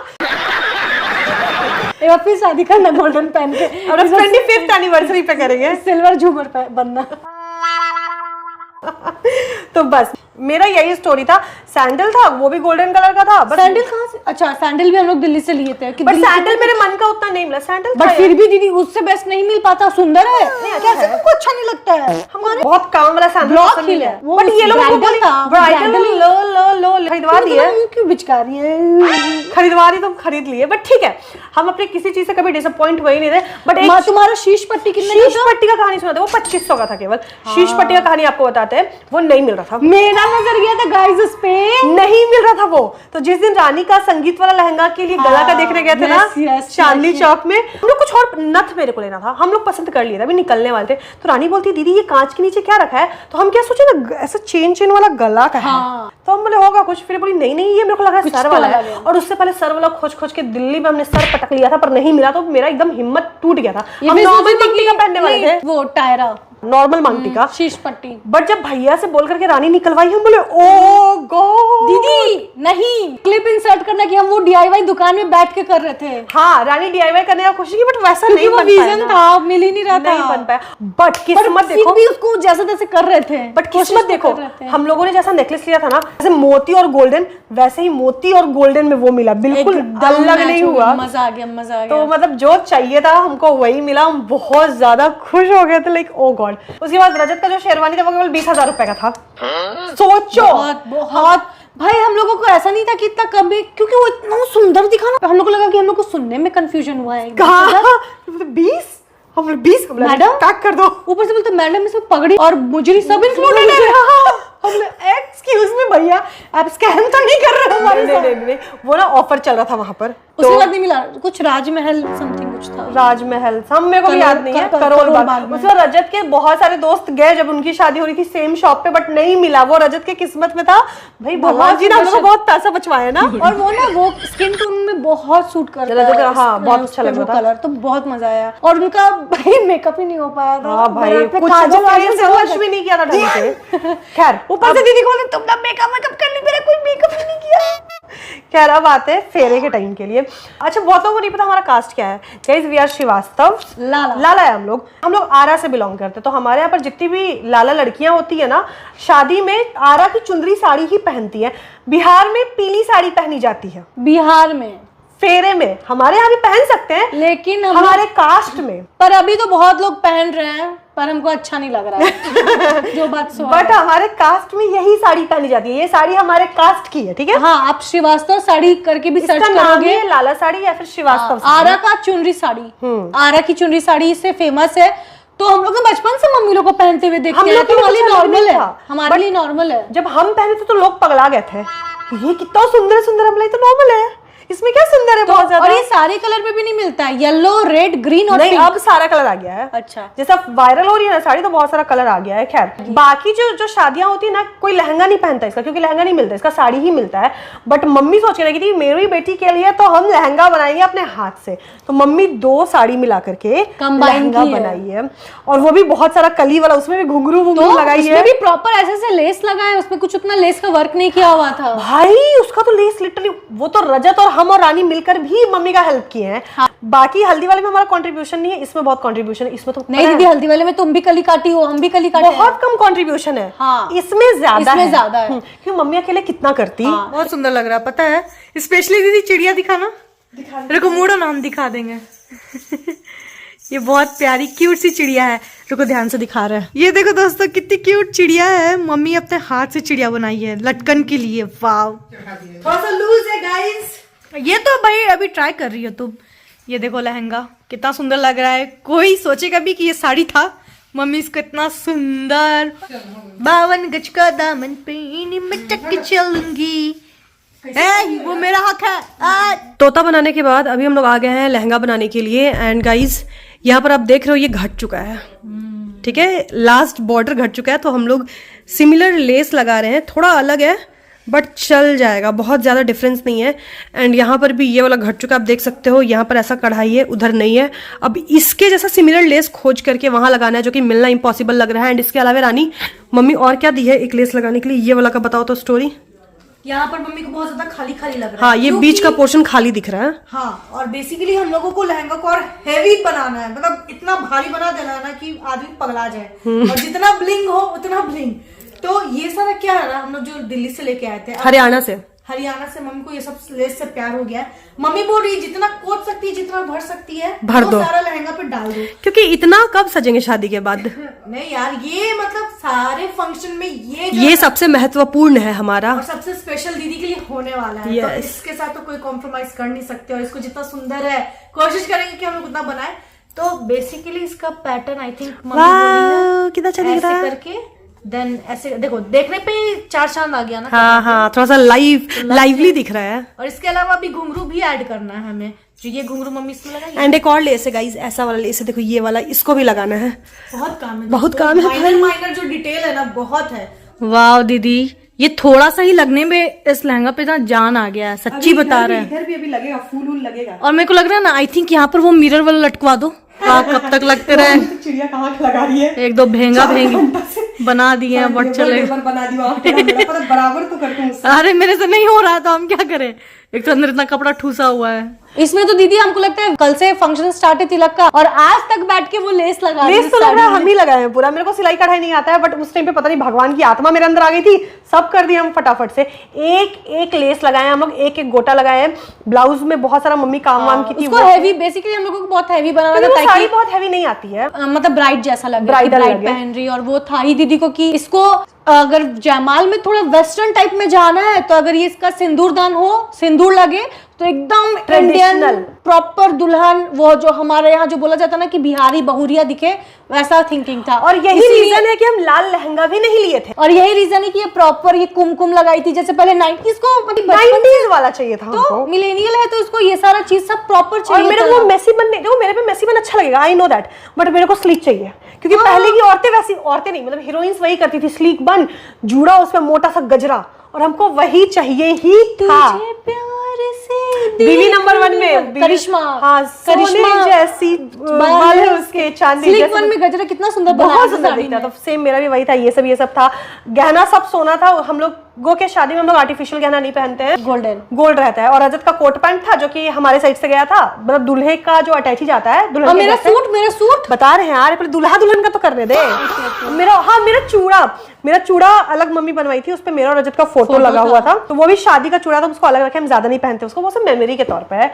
एक बार फिर शादी करना गोल्डन पहन के, और 25th एनिवर्सरी पे करेंगे सिल्वर झूमर पे बनना। तो बस मेरा यही स्टोरी था। सैंडल था, वो भी गोल्डन कलर का था। सैंडल कहाँ से? अच्छा, सैंडल भी हम लोग दिल्ली से लिए थे। बट सैंडल मेरे मन का उतना नहीं मिला। सैंडल बट फिर भी दीदी उससे बेस्ट नहीं मिल पाता। सुंदर है, कैसे है। तुमको अच्छा नहीं लगता है? हमारे बहुत काम वाला सैंडल ब्लॉक पसंद हिल नहीं है है। वो, बट ये लोग ब्राइडल था, ब्राइडल ब्राइडल। लो खरीदवा दिए। क्यों बिचका रही है? खरीदवा रही तो खरीद लिए, बट ठीक है, हम अपने किसी चीज से कभी डिसअपॉइंट हुए ही नहीं थे। बट एक तुम्हारा शीश पट्टी कितने का शीश था? पट्टी का कहानी सुना था, वो 2500 का था केवल। शीश पट्टी का कहानी आपको बताते हैं, वो नहीं मिल रहा था। मेरा नजर गया था गाइस उस पे, नहीं मिल रहा था वो। तो जिस दिन रानी का संगीत वाला लहंगा के लिए गला का देखने गए थे ना, चांदनी चौक में, हम लोग कुछ और नथ मेरे को लेना था, हम लोग पसंद कर लिए थे, अभी निकलने वाले थे। तो रानी बोलती दीदी ये कांच के नीचे क्या रखा है? तो हम क्या सोचे ना, ऐसा चेन वाला गला का है। तो हम बोले होगा कुछ, फिर बोली नहीं ये मेरे को लग रहा है सर वाला है। और उससे पहले सर वाला खोज के दिल्ली में हमने सर पटक लिया था, पर नहीं मिला। तो मेरा एकदम हिम्मत टूट गया था। हम नॉर्मल मंगटी का पहनने वाले थे, वो टायरा नॉर्मल मंगटी का शीश पट्टी। बट जब भैया से बोल करके रानी निकलवाई, हम बोले ओ गॉड दीदी नहीं, क्लिप इंसर्ट करना कि हम वो DIY दुकान में बैठ के कर रहे थे। हाँ, रानी DIY करने की कोशिश की, बट वैसा क्योंकि नहीं वो बन पाया विजन ना। था, मिल ही नहीं रहा था। नहीं बन पाया। बट किस्मत देखो, भी उसको जैसे तैसे कर रहे थे। बट किस्मत देखो, हम लोगों ने जैसा नेकलेस लिया था ना, जैसे मोती और गोल्डन, वैसे ही मोती और गोल्डन में वो मिला, बिल्कुल अलग नहीं हुआ। मजा आ गया। तो मतलब जो चाहिए था हमको वही मिला। हम बहुत ज्यादा खुश हो गए थे, लाइक ओ गॉड। उसके बाद रजत का जो शेरवानी था वो केवल 20,000 रुपए का था। सोचो, बहुत भाई, हम लोगों को ऐसा नहीं था कि इतना कम है, क्योंकि वो इतना सुंदर दिखा ना, हम लोग को लगा कि हम लोग को सुनने में कंफ्यूजन हुआ है। कहा 20? हम 20 मैडम पैक कर दो। ऊपर से बोलते मैडम इसमें पगड़ी और मुजरी सब इंक्लूडेड है। हम एक्सक्यूज मी भैया, आप स्कैम तो नहीं कर रहे हमारे साथ? नहीं, वो ना ऑफर चल रहा था वहां पर। उसके बाद नहीं मिला कुछ, राजमहल समथिंग कुछ था। राजमहल हम मेरे को भी याद नहीं है। करोल बाग। उसमें रजत के बहुत सारे दोस्त गए जब उनकी शादी हो रही थी सेम शॉप पे, बट नहीं मिला। वो रजत के किस्मत में था। भाई भगवान जी ने हम लोग को बहुत पैसा बचवाया ना। और वो ना वो स्किन टोन में बहुत सूट करता है। हाँ, बहुत अच्छा लग रहा था कलर, तो बहुत मजा आया। और उनका भाई मेकअप ही नहीं हो पाया था। हाँ भाई, कुछ वॉश भी नहीं किया था ढंग से। खैर, ऊपर से दीदी को बोले तुम ना मेकअप कर ली, मेरा कोई मेकअप ही नहीं किया। खैर, अब आते हैं फेरे के टाइम के लिए। अच्छा, बहुत लोगों को नहीं पता हमारा कास्ट क्या है। Guys, we are Srivastava. लाला है हम लोग आरा से बिलोंग करते हैं। तो हमारे यहाँ पर जितनी भी लाला लड़कियां होती है ना, शादी में आरा की चुंदरी साड़ी ही पहनती है। बिहार में पीली साड़ी पहनी जाती है। बिहार में फेरे में हमारे यहाँ भी पहन सकते हैं, लेकिन हमारे कास्ट में। पर अभी तो बहुत लोग पहन रहे हैं, पर हमको अच्छा नहीं लग रहा है। जो बात सो बट हमारे कास्ट में यही साड़ी पहनी जाती है। ये साड़ी हमारे कास्ट की है, ठीक है। हाँ, आप श्रीवास्तव साड़ी करके भी सर्च करोगे, लाला साड़ी या फिर श्रीवास्तव। आरा का चुनरी साड़ी, आरा की चुनरी साड़ी से फेमस है। तो हम लोग तो बचपन से मम्मी लोग को पहनते हुए देखते हैं, तो हमारे लिए नॉर्मल है, हमारे लिए नॉर्मल है। जब हम पहने थे तो लोग पगला गए थे, ये कितना सुंदर सुंदर, हम तो नॉर्मल है, इसमें क्या सुंदर है। बहुत ज्यादा। और ये सारे कलर पे भी नहीं मिलता है, येलो, रेड, ग्रीन और नहीं, पिंक। अब सारा कलर आ गया है। अच्छा, जैसा वायरल हो रही है ना साड़ी, तो बहुत सारा कलर आ गया है। खैर, बाकी जो शादियां होती है ना, कोई लहंगा नहीं पहनता इसका, क्योंकि लहंगा नहीं मिलता, इसका साड़ी ही मिलता है। बट मम्मी सोच के लगी थी मेरी बेटी के लिए तो हम लहंगा बनाएंगे अपने हाथ से। तो मम्मी 2 साड़ी मिला करके लहंगा बनाई है, और वो भी बहुत सारा कली वाला, उसमें भी घुंघरू लगाई है। उसमें भी प्रॉपर ऐसे लेस लगा है, उसमें कुछ उतना लेस का वर्क नहीं किया हुआ था भाई। उसका तो लेस लिटरली, वो तो रजत और हम और रानी मिलकर भी मम्मी का हेल्प किए हैं। हाँ। बाकी हल्दी वाले में हमारा कंट्रीब्यूशन नहीं है, इसमें बहुत कंट्रीब्यूशन है। इसमें तो नहीं दीदी, हल्दी वाले में तुम भी कली काटी हो, हम भी कली काटे, बहुत कम कंट्रीब्यूशन है। हाँ, इसमें ज्यादा है। क्यों मम्मी अकेले कितना करती। हाँ। बहुत सुंदर लग रहा है, पता है। स्पेशली दीदी चिड़िया दिखाना, रुको मूडो नाम दिखा देंगे। ये बहुत प्यारी क्यूट सी चिड़िया है, रुको ध्यान से दिखा रहे हैं। ये देखो दोस्तों, कितनी क्यूट चिड़िया है। मम्मी अपने हाथ से चिड़िया बनाई है लटकन के लिए। वाव, थोड़ा सा लूज है गाइस। ये तो भाई अभी ट्राई कर रही हो तुम। ये देखो लहंगा कितना सुंदर लग रहा है। कोई सोचेगा भी कि ये साड़ी था। मम्मी इसको इतना सुंदर 52 गज का दामन पहनी मटक के चलूंगी, वो मेरा हक है। तोता बनाने के बाद अभी हम लोग आ गए हैं लहंगा बनाने के लिए। एंड गाइस, यहाँ पर आप देख रहे हो ये घट चुका है, ठीक है। लास्ट बॉर्डर घट चुका है, तो हम लोग सिमिलर लेस लगा रहे हैं। थोड़ा अलग है बट चल जाएगा, बहुत ज़्यादा डिफरेंस नहीं है। एंड यहाँ पर भी ये वाला घट चुका है, आप देख सकते हो। यहाँ पर ऐसा कढ़ाई है, उधर नहीं है। अब इसके जैसा सिमिलर लेस खोज करके वहाँ लगाना है, जो कि मिलना इम्पॉसिबल लग रहा है। एंड इसके अलावा रानी, मम्मी और क्या दी है एक लेस लगाने के लिए? ये वाला का बताओ तो स्टोरी। यहाँ पर मम्मी को बहुत ज्यादा खाली खाली लग रहा है। हाँ, ये बीच का पोर्शन खाली दिख रहा है। हाँ, और बेसिकली हम लोगों को लहंगा को और हेवी बनाना है, मतलब इतना भारी बना देना है ना कि आदमी पगला जाए। और जितना ब्लिंग हो उतना ब्लिंग। तो ये सारा क्या है ना, हम लोग जो दिल्ली से लेके आए थे, हरियाणा से मम्मी को ये सब लेस से प्यार हो गया है। मम्मी बोल रही है जितना कोच सकती है, जितना भर सकती है, भर वो दो। सारा लहंगा पे डाल दो। क्योंकि इतना कब सजेंगे शादी के बाद। नहीं यार, ये मतलब सारे फंक्शन में ये जो ये सबसे महत्वपूर्ण है हमारा। और सबसे स्पेशल दीदी के लिए होने वाला है। तो इसके साथ तो कोई कॉम्प्रोमाइज कर नहीं सकते, और इसको जितना सुंदर है कोशिश करेंगे कि हम लोग उतना बनाए। तो बेसिकली इसका पैटर्न आई थिंक कितना अच्छा दिख रहा है। करके देन ऐसे देखो, देखने पे ही चार चांद आ गया ना। हाँ, थोड़ा सा लाइवली दिख रहा है। और इसके अलावा अभी घुंघरू भी ऐड करना है हमें, जो ये घुंघरू मम्मी इसमें लगाई। एंड एक और लेस है गाइस, ऐसा वाला लेस है, देखो ये वाला, इसको भी लगाना है। बहुत काम है, बहुत काम है। माइनर जो डिटेल है ना, बहुत है। वाह दीदी, ये थोड़ा सा ही लगने में इस लहंगा पे ना जान आ गया है, सच्ची बता रहे हैं। इधर भी अभी लगेगा, फूल लगेगा। और मेरे को लग रहा है ना, आई थिंक यहाँ पर वो मिरर वाला लटकवा दो। कब तक लगते रहे। चिड़िया कहाँ लगा रही है। एक दो भेंगी बना दिए हैं, बट चलेगा। बना दिया बराबर तो करके। अरे मेरे से नहीं हो रहा है तो हम क्या करें, एक तो अंदर इतना कपड़ा ठूसा हुआ है। इसमें तो दीदी हमको लगता है कल से फंक्शन स्टार्ट है तिलक का, और आज तक बैठ के वो लेस लगा रही है। लेस तो लग रहा है हम ही लगाए हैं पूरा। मेरे को सिलाई कढ़ाई नहीं आता है, बट उस टाइम पे पता नहीं भगवान की आत्मा मेरे अंदर आ गई थी, सब कर दिया हम फटाफट से। एक लेस लगाए हम लोग, एक गोटा लगाए हैं। ब्लाउज में बहुत सारा मम्मी काम वाम की थी। उसको हैवी, बेसिकली हम लोगों को बहुत हैवी बनाना था, साड़ी बहुत हैवी नहीं आती है, मतलब ब्राइड जैसा लगे, ब्राइडल ब्राइड पहन रही। और वो था ही दीदी को कि इसको अगर जयमाल में थोड़ा वेस्टर्न टाइप में जाना है, तो अगर ये इसका सिंदूरदान हो, सिंदूर लगे, तो एकदम इंडियन प्रॉपर दुल्हन, वो जो हमारे यहाँ जो बोला जाता है ना कि बिहारी बहुरिया दिखे, वैसा थिंकिंग था। और यही रीजन है कि हम लाल लहंगा भी नहीं लिए थे। और यही रीजन है कि ये प्रॉपर ये कुमकुम लगाई थी, जैसे पहले 90s को, मतलब 90s वाला चाहिए था हमको। तो मिलेनियल है तो इसको ये सारा चीज सब प्रॉपर और चाहिए। मेरे को मेसी बनने, देखो मेरे पे मेसी बन अच्छा लगेगा, आई नो दैट, बट मेरे को स्लीक चाहिए। क्योंकि पहले की औरतें वैसी, औरतें नहीं मतलब हीरोइंस वही करती थी, स्लीक बन, जूड़ा उसमें मोटा सा गजरा, और हमको वही चाहिए ही था। प्यार से बीवी नंबर 1 में करिश्मा, हाँ, करिश्मा जैसी बाल है उसके, चांदी स्लीक वन में गजरा कितना सुंदर, बहुत सुंदर दिखता था। सेम मेरा भी वही था, ये सब था। गहना सब सोना था। हम लोगों के शादी में हम लोग आर्टिफिशियल गहना नहीं पहनते हैं, गोल्ड रहता है। और रजत का कोट पैंट था जो कि हमारे साइड से गया था, मतलब दूल्हे का जो अटैची जाता है दुल्हन। मेरा सूट बता रहे हैं यार, पहले दूल्हा दुल्हन का तो करने दे। मेरा चूड़ा अलग मम्मी बनवाई थी, उस पे मेरा और रजत का फोटो लगा हुआ था, तो वो भी शादी का चूड़ा था, उसको अलग रखे, हम ज्यादा नहीं पहनते उसको, वो सब मेमोरी के तौर पे है।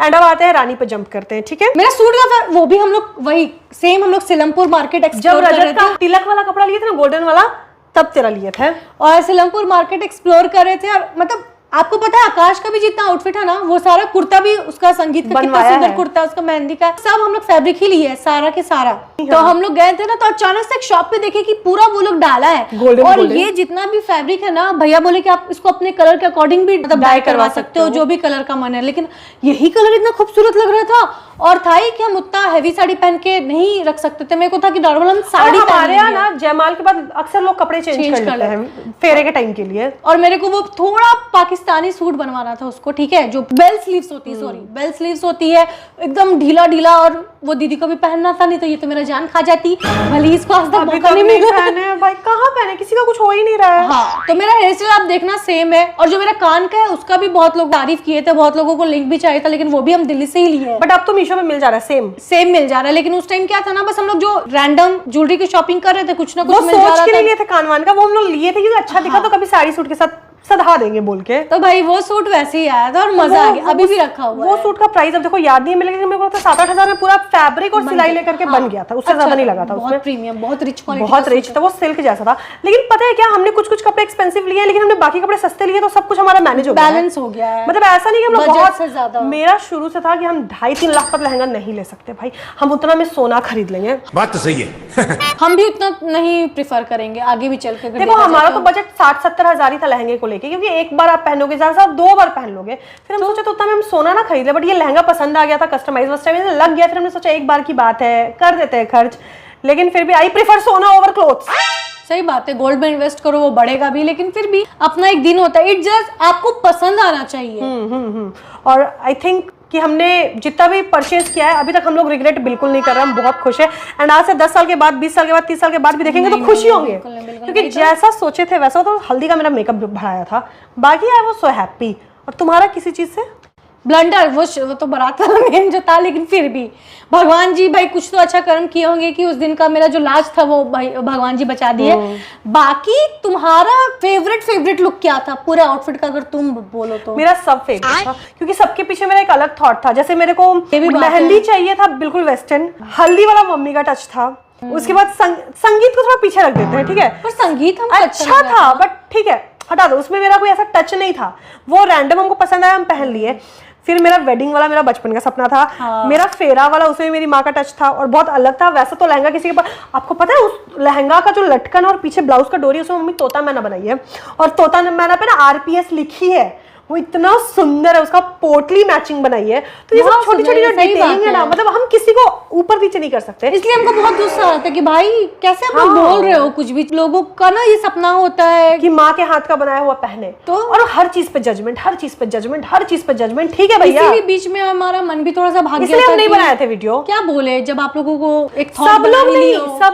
एंड अब आते हैं रानी पे जंप करते हैं, ठीक है। मेरा सूट का था, वो भी हम लोग वही सेम, हम लोग सिलमपुर मार्केट जब रजत का तिलक वाला कपड़ा लिए थे ना, गोल्डन वाला, तब तेरा लिए थे। और सिलमपुर मार्केट एक्सप्लोर कर रहे थे। और मतलब आपको पता है आकाश का भी जितना आउटफिट है ना, वो सारा कुर्ता भी उसका संगीत का कितना सुंदर कुर्ता, उसका मेहंदी का, सब हम लोग फैब्रिक ही लिए है, सारा के सारा। तो हम लोग गए थे ना, तो अचानक से एक शॉप पे देखे कि पूरा वो लोग डाला है गोल्डन। ये जितना भी फैब्रिक है ना, भैया बोले कि आप इसको अपने कलर के अकॉर्डिंग भी मतलब डाई करवा सकते हो, जो भी कलर का मन है। लेकिन यही कलर इतना खूबसूरत लग रहा था, और था ही कि हम उतना हैवी साड़ी पहन के नहीं रख सकते थे। मेरे को था कि नॉर्मल हम साड़ी हमारे यहाँ ना जयमाल के बाद अक्सर लोग कपड़े चेंज कर लेते हैं फेरे के टाइम के लिए। और मेरे को वो थोड़ा पाकिस्तानी सूट बनवाना था उसको, ठीक है, जो बेल स्लीव्स होती है, बेल स्लीव्स होती है, एकदम ढीला ढीला। और वो दीदी को भी पहनना था, नहीं तो ये तो मेरा जान खा जाती। भले इसको आज तक मौका नहीं मिला। भाई कहाँ पहने, किसी का कुछ हो ही नहीं रहा है। हाँ, तो मेरा हेयर स्टाइल आप देखना सेम है। और जो मेरा कान का है उसका भी बहुत लोग तारीफ किए थे, बहुत लोगों को लिंक भी चाहिए था, लेकिन वो भी हम दिल्ली से ही लिए। बट अब तो मीशो में मिल जा रहा है, सेम मिल जा रहा है। लेकिन उस टाइम क्या था ना, बस हम लोग जो रैंडम ज्वेलरी की शॉपिंग कर रहे थे, कुछ ना कुछ मिल जा रहा था। लिए थे कानवान का, वो हम लोग लिए थे क्योंकि अच्छा दिखा, तो कभी साड़ी सूट के साथ सधा देंगे बोल के। तो भाई वो सूट वैसे ही आया था और मजा आ गया, अभी भी रखा हुआ है। वो सूट का प्राइस अब देखो याद नहीं है, लेकिन मेरे को 7-8 हजार में पूरा फैब्रिक और सिलाई लेकर के बन गया था, उससे ज्यादा नहीं लगा था। बहुत प्रीमियम, बहुत रिच क्वालिटी, बहुत रिच था, वो सिल्क जैसा था। लेकिन पता है क्या, हमने कुछ कपड़े एक्सपेंसिव लिए, लेकिन हमने बाकी कपड़े सस्ते लिए, तो सब कुछ हमारा मैनेज हो गया, बैलेंस हो गया है। मतलब ऐसा नहीं कि हम लोग बहुत, मेरा शुरू से था कि हम 2.5-3 लाख का लहंगा नहीं ले सकते भाई, हम उतना में सोना खरीद लेंगे। बात तो सही है। हम भी उतना नहीं प्रेफर करेंगे आगे भी चल के। देखो हमारा तो बजट 60-70 हजार ही था लहंगे को लेके, क्योंकि एक बार आप पहनोगे, ज्यादा से 2 बार पहन लोगे। फिर हम सोचे तो उतना में हम सोना ना खरीद ले, बट ये लहंगा पसंद आ गया था, कस्टमाइज लग गया। फिर हमने सोचा एक बार की बात है, कर देते हैं खर्च, लेकिन फिर भी आई प्रेफर सोना ओवर क्लोथ्स। सही बात है, गोल्ड में इन्वेस्ट करो वो बढ़ेगा भी, लेकिन फिर भी अपना एक दिन होता है, इट जस्ट आपको पसंद आना चाहिए। और आई थिंक कि हमने जितना भी परचेज किया है अभी तक, हम लोग रिग्रेट बिल्कुल नहीं कर रहे, हम बहुत खुश है। एंड आज से 10 साल के बाद, 20 साल के बाद, 30 साल के बाद भी देखेंगे तो खुशी होंगे, क्योंकि जैसा सोचे थे वैसा। तो हल्दी का मेरा मेकअप बढ़ाया था, बाकी आई वाज सो हैप्पी। और तुम्हारा किसी चीज से? ब्लंडर, वो तो बारात वाला मेन जो था, लेकिन फिर भी भगवान जी भाई कुछ तो अच्छा कर्म किए होंगे कि उस दिन का मेरा जो लाज था वो भाई भगवान जी बचा दिए। बाकी तुम्हारा फेवरेट लुक क्या था पूरे आउटफिट का, अगर तुम बोलो तो? मेरा सब फेवरेट था, क्योंकि सबके पीछे मेरा एक अलग थॉट था। जैसे मेरे को भी बात मेहंदी है। चाहिए था बिल्कुल वेस्टर्न, हल्दी वाला मम्मी का टच था, उसके बाद संगीत को थोड़ा पीछे रख देते हैं, ठीक है, पर संगीत हमको अच्छा था बट ठीक है हटा दो, उसमें मेरा कोई ऐसा टच नहीं था, वो रैंडम हमको पसंद आया हम पहन लिए। फिर मेरा वेडिंग वाला मेरा बचपन का सपना था। मेरा फेरा वाला उसमें मेरी माँ का टच था और बहुत अलग था। वैसा तो लहंगा किसी के पास, आपको पता है उस लहंगा का जो लटकन और पीछे ब्लाउज का डोरी उसमें मम्मी तोता मैना बनाई है, और तोता मैना पे ना RPS लिखी है, वो इतना सुंदर है, उसका पोटली मैचिंग बनाई है। तो ये सब छोटी छोटी जो डिटेलिंग है ना, मतलब हम किसी को ऊपर नीचे नहीं कर सकते। इसलिए हमको बहुत गुस्सा आता है कि भाई कैसे आप लोग बोल रहे हो कुछ भी। लोगों का ना ये सपना होता है कि माँ के हाथ का बनाया हुआ पहने, तो और हर चीज पे जजमेंट, हर चीज पे जजमेंट, हर चीज पे जजमेंट, ठीक है भैया। इसीलिए बीच में हमारा मन भी थोड़ा सा भाग गया इसलिए था हम नहीं कि बनाए थे वीडियो। क्या बोले जब आप लोगों को एक सब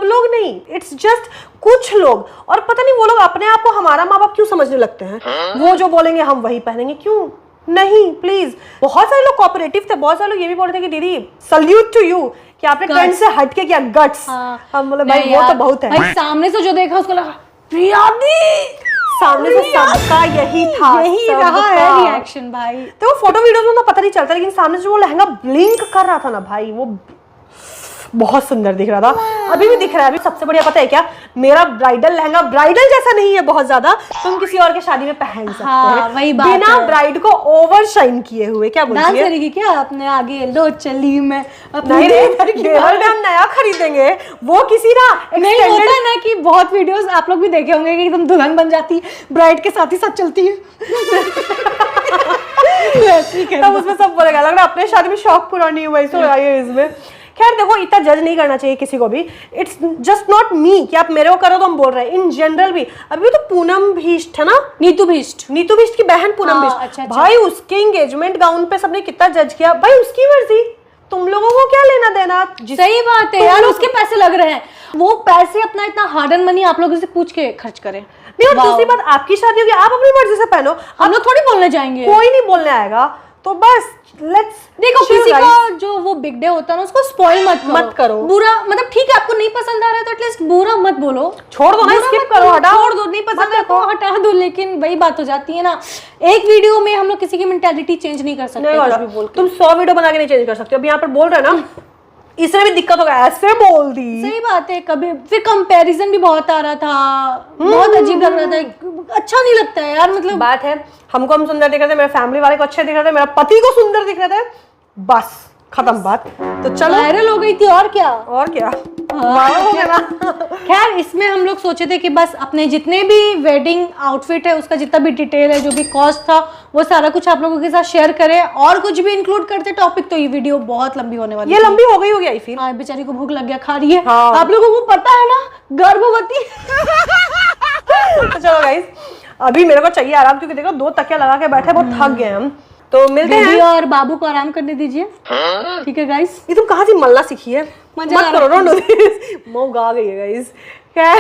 लोग नहीं, इट्स जस्ट कुछ लोग, और पता नहीं वो लोग अपने आप को हमारा माँ बाप क्यों समझने लगते हैं। वो जो बोलेंगे हम वही पहनेंगे, क्यों नहीं प्लीज। बहुत सारे लोग कोऑपरेटिव थे, बहुत सारे लोग ये भी बोल रहे थे कि दीदी सल्यूट टू यू कि आपने ट्रेंड से हटके किया, गट्स। हम बोले भाई वो तो बहुत है। भाई सामने से जो देखा उसको लगा प्रिया दी, सामने से सबका यही था, यही रहा है रिएक्शन भाई। तो वो फोटो वीडियो में तो पता नहीं चलता, लेकिन सामने से जो वो लहंगा ब्लिंक कर रहा था ना भाई, वो बहुत सुंदर दिख रहा था, अभी भी दिख रहा है। अभी सबसे बढ़िया पता है क्या, मेरा ब्राइडल लहंगा ब्राइडल जैसा नहीं है बहुत ज्यादा, तुम किसी और के शादी में पहन सकते हैं, वही बात बिना है। ब्राइड को ओवर शाइन किए हुए। क्या बोलती डांस है? करेगी क्या अपने आगे, लो चली मैं अपनी नहीं देवर की देवर में हम नया खरीदेंगे, वो किसी ना नहीं होता है ना कि बहुत वीडियोस आप लोग भी देखे होंगे कि एकदम दुल्हन बन जाती है, ब्राइड के साथ ही साथ चलती है। तब उसमें सब बोलेगा, लग रहा है अपने शादी में शौक पूरा नहीं हुआ, इसको लगाइए इसमें। खैर देखो, इतना जज नहीं करना चाहिए किसी को भी। इट्स जस्ट नॉट मी कि आप मेरे को करो तो हम बोल रहे हैं, इन जनरल भी। अभी तो पूनम भीष्ट है ना, नीतू भीष्ट की बहन पूनम भीष्ट, अच्छा। भाई उसके एंगेजमेंट गाउन पे सबने कितना जज किया। भाई उसकी मर्जी, तुम लोगों को क्या लेना देना। सही बात है यार, उसके पैसे लग रहे हैं, वो पैसे अपना इतना हार्ड एंड मनी आप लोगों से पूछ के खर्च करें। नहीं, और दूसरी बात, आपकी शादी होगी, आप अपनी मर्जी से पहनो, हम लोग थोड़ी बोलने जाएंगे, कोई नहीं बोलने आएगा। तो बस लेट्स देखो किसी का जो वो बिग डे होता है ना, उसको स्पॉइल मत करो। बुरा मतलब ठीक है, आपको नहीं पसंद आ रहा है तो एटलीस्ट बुरा मत बोलो, छोड़ दो ना, स्किप करो, हटाओ, छोड़ दो, नहीं पसंद है तो हटा दो। लेकिन वही बात हो जाती है ना, एक वीडियो में हम लोग किसी की मेंटालिटी चेंज नहीं कर सकते कुछ भी बोल के। तुम 100 वीडियो बना के नहीं चेंज कर सकते। अब यहाँ पर बोल रहे हैं ना, इसमें भी दिक्कत होगा, ऐसे बोल दी। सही बात है, कभी फिर कंपैरिजन भी बहुत आ रहा था, बहुत अजीब लग रहा था, अच्छा नहीं लगता है यार। मतलब बात है, हमको हम सुंदर दिख रहे थे, मेरे फैमिली वाले को अच्छे दिख रहे थे, मेरा पति को सुंदर दिख रहे थे, बस खत्म बात। तो चलो वायरल हो गई थी, और क्या वायरल हो गया ना। खैर इसमें हम लोग सोचे थे कि बस अपने जितने भी वेडिंग आउटफिट है उसका जितना भी डिटेल है, जो भी कॉस्ट था, वो सारा कुछ आप लोगों के साथ शेयर करें, और कुछ भी इंक्लूड करते टॉपिक तो ये वीडियो बहुत लंबी होने वाली ये लंबी हो गई होगी आई फील। हाँ, बेचारी को भूख लग गया, खा रही है। हाँ। आप लोगों को पता है ना, गर्भवती। तो चलो गाइस, अभी मेरे को चाहिए आराम, क्योंकि देखो 2 तकिया लगा के बैठे, बहुत थक गए हम। तो मिलते हैं, बेबी और बाबू को आराम करने दीजिए, ठीक है गाइस। ये तुम कहाँ से मल्ला सीखी है? मजा मत आ करो, डोंट डू दिस। मौग आ गई है गाइस। क्या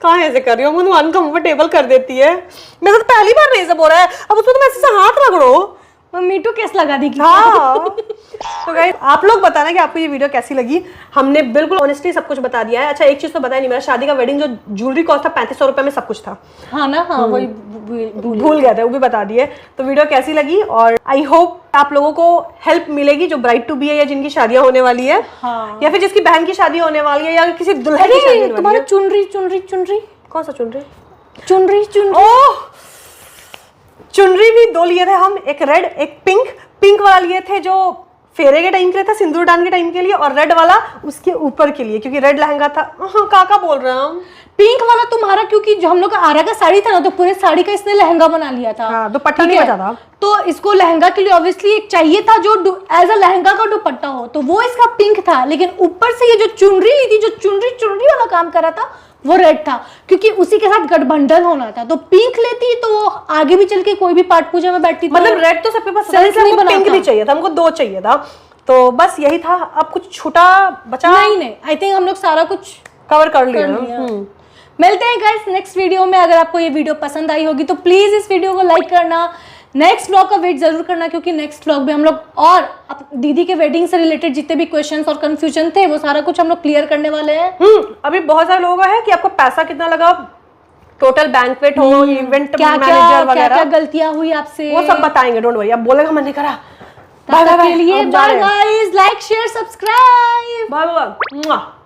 कहाँ ऐसे कर रही हो? मुझे अनकंफर्टेबल कर देती है। मेरे तो पहली बार नहीं सब हो रहा है, अब उसको तुम ऐसे से हाथ रगड़ो, मीटू केस लगा देगी। हाँ। तो गाइस आप लोग बताना कि आपको ये वीडियो कैसी लगी। हमने बिल्कुल ऑनेस्टली सब कुछ बता दिया है। अच्छा एक चीज तो बताया नहीं, मेरा शादी का वेडिंग जो ज्वेलरी कॉस्ट था 3500 रुपए में सब कुछ था। हाँ ना, हाँ वही भूल गए थे, वो भी बता दिए। तो वीडियो कैसी लगी, और आई होप आप लोगों को हेल्प मिलेगी जो ब्राइड टू बी है, या जिनकी शादियां होने वाली है, हाँ। या फिर जिसकी बहन की शादी होने वाली है, या किसी दुल्हन की शादी होने वाली तुम्हारा है। चुनरी कौन सा चुनरी? चुनरी ओह, चुनरी भी 2 लिए थे हम, एक रेड एक पिंक वाला लिए थे जो फेरे के टाइम के लिए था, सिंदूर दान के टाइम के लिए, और रेड वाला उसके ऊपर के लिए, क्योंकि रेड लहंगा था। हाँ, काका बोल रहे हैं हम। पिंक वाला तुम्हारा, क्योंकि जो हम लोग का आरा का साड़ी था ना, तो पूरे साड़ी का इसने लहंगा बना लिया था। हाँ, दुपट्टा ठीक नहीं है? बचा था। तो इसको लहंगा के लिए ऑब्वियसली एक चाहिए था जो एज अ लहंगा का दुपट्टा हो, तो वो इसका पिंक था। लेकिन ऊपर से ये जो चुनरी ली थी, जो चुनरी वाला काम कर रहा था, वो रेड था, क्योंकि उसी के साथ गठबंधन होना था। तो पिंक लेती तो वो आगे भी चल के कोई भी पाठ पूजा में बैठती, मतलब रेड तो सबके पास सेंस नहीं बना पिंक था। भी चाहिए था, हमको 2 चाहिए था। तो बस यही था। अब कुछ छूटा बचा नहीं, आई थिंक हम लोग सारा कुछ कवर कर लिया। मिलते हैं गाइस नेक्स्ट वीडियो में। अगर आपको ये वीडियो पसंद आई होगी तो प्लीज इस वीडियो को लाइक करना, नेक्स्ट व्लॉग का वेट जरूर करना, क्योंकि नेक्स्ट व्लॉग में हम लोग और दीदी के वेडिंग से रिलेटेड जितने भी क्वेश्चंस और कंफ्यूजन थे वो सारा कुछ हम लोग क्लियर करने वाले हैं। अभी बहुत सारे लोगों का है कि आपको पैसा कितना लगा, टोटल बैंक्वेट हो, इवेंट क्या मैनेजर क्या वगैरह, गलतियां हुई आपसे, वो सब बताएंगे, डोंट वरी। अब बोलेगा मन नहीं करा, तब तक के लिए bye guys, like share subscribe. Bye bye.